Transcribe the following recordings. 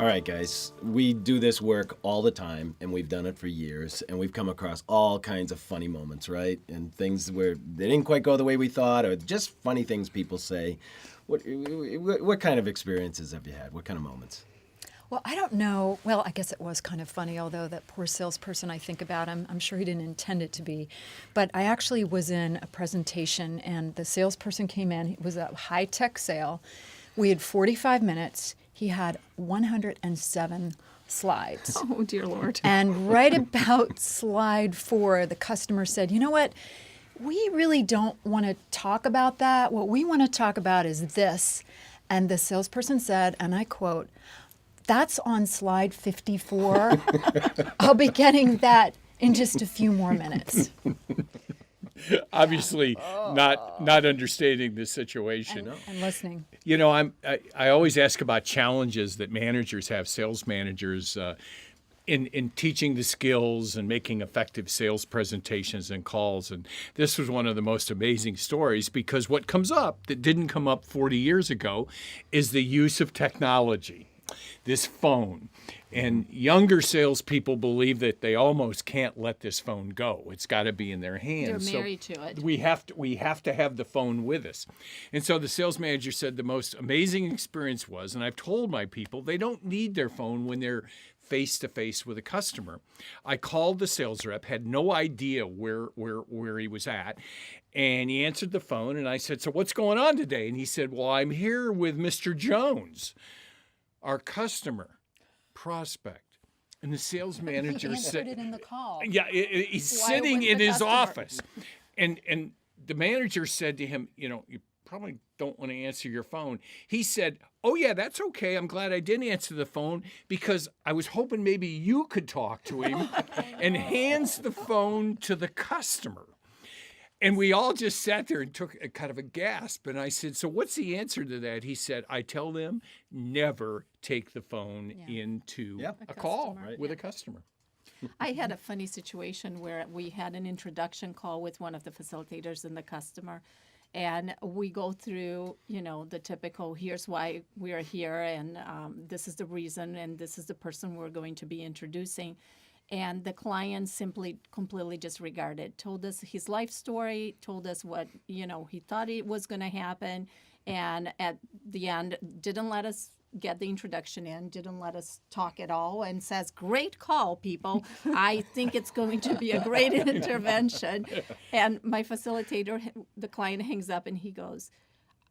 All right, guys, we do this work all the time, and we've done it for years, and we've come across all kinds of funny moments, right? And things where they didn't quite go the way we thought, or just funny things people say. What kind of experiences have you had? What kind of moments? Well, I don't know. Well, I guess it was kind of funny, although that poor salesperson, I think about him, I'm sure he didn't intend it to be. But I actually was in a presentation, and the salesperson came in. It was a high-tech sale. We had 45 minutes. He had 107 slides. Oh, dear Lord. And right about slide 4, the customer said, you know what? We really don't want to talk about that. What we want to talk about is this. And the salesperson said, and I quote, "That's on slide 54. I'll be getting that in just a few more minutes." Obviously, not understanding the situation. And listening. You know, I always ask about challenges that managers have, sales managers, in teaching the skills and making effective sales presentations and calls. And this was one of the most amazing stories, because what comes up that didn't come up 40 years ago is the use of technology, this phone. And younger salespeople believe that they almost can't let this phone go. It's got to be in their hands. They're married to it. We have to have the phone with us. And so the sales manager said the most amazing experience was, and I've told my people, they don't need their phone when they're face to face with a customer. I called the sales rep, had no idea where he was at, and he answered the phone, and I said, "So what's going on today?" And he said, "Well, I'm here with Mr. Jones, our customer prospect." And the sales manager He answered said, it in the call. yeah, he's Why sitting wouldn't in the his customer? office. And the manager said to him, "You know, you probably don't want to answer your phone." He said, "Oh, yeah, that's okay. I'm glad I didn't answer the phone, because I was hoping maybe you could talk to him," and hands the phone to the customer. And we all just sat there and took a kind of a gasp. And I said, "So what's the answer to that?" He said, "I tell them never take the phone into a call with a customer." I had a funny situation where we had an introduction call with one of the facilitators and the customer. And we go through, the typical, here's why we are here, and this is the reason, and this is the person we're going to be introducing. And the client simply completely disregarded, told us his life story, told us what, he thought it was going to happen. And at the end, didn't let us get the introduction in, didn't let us talk at all, and says, "Great call, people. I think it's going to be a great intervention." And my facilitator, the client hangs up and he goes,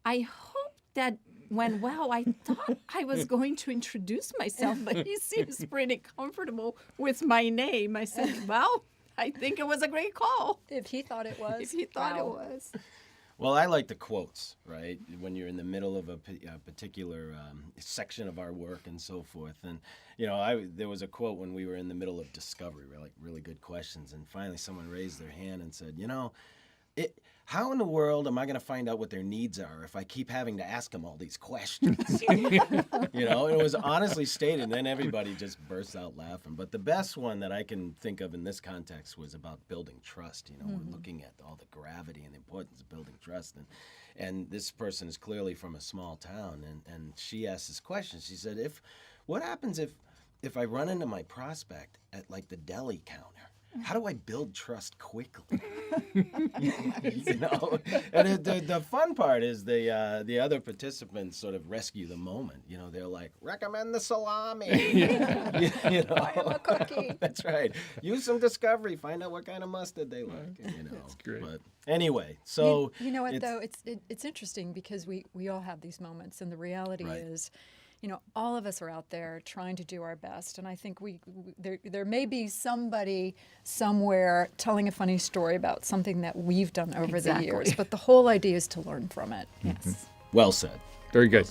"I hope that went well. I thought I was going to introduce myself, but he seems pretty comfortable with my name." I said, "Well, I think it was a great call." If he thought it was. If he thought it Wow. was. Well, I like the quotes, right? When you're in the middle of a particular section of our work and so forth. And, there was a quote when we were in the middle of discovery, like really good questions. And finally someone raised their hand and said, how in the world am I going to find out what their needs are if I keep having to ask them all these questions? It was honestly stated, and then everybody just bursts out laughing. But the best one that I can think of in this context was about building trust. We're looking at all the gravity and the importance of building trust. And this person is clearly from a small town, and she asked this question. She said, what happens if I run into my prospect at like the deli counter? How do I build trust quickly? And the fun part is the other participants sort of rescue the moment. They're like, "Recommend the salami." Buy him a cookie. That's right. Use some discovery. Find out what kind of mustard they like. That's great. But anyway, so you know what though? It's interesting because we all have these moments, and the reality is, all of us are out there trying to do our best, and I think there may be somebody somewhere telling a funny story about something that we've done over the years, but the whole idea is to learn from it. Yes. Well said. Very good.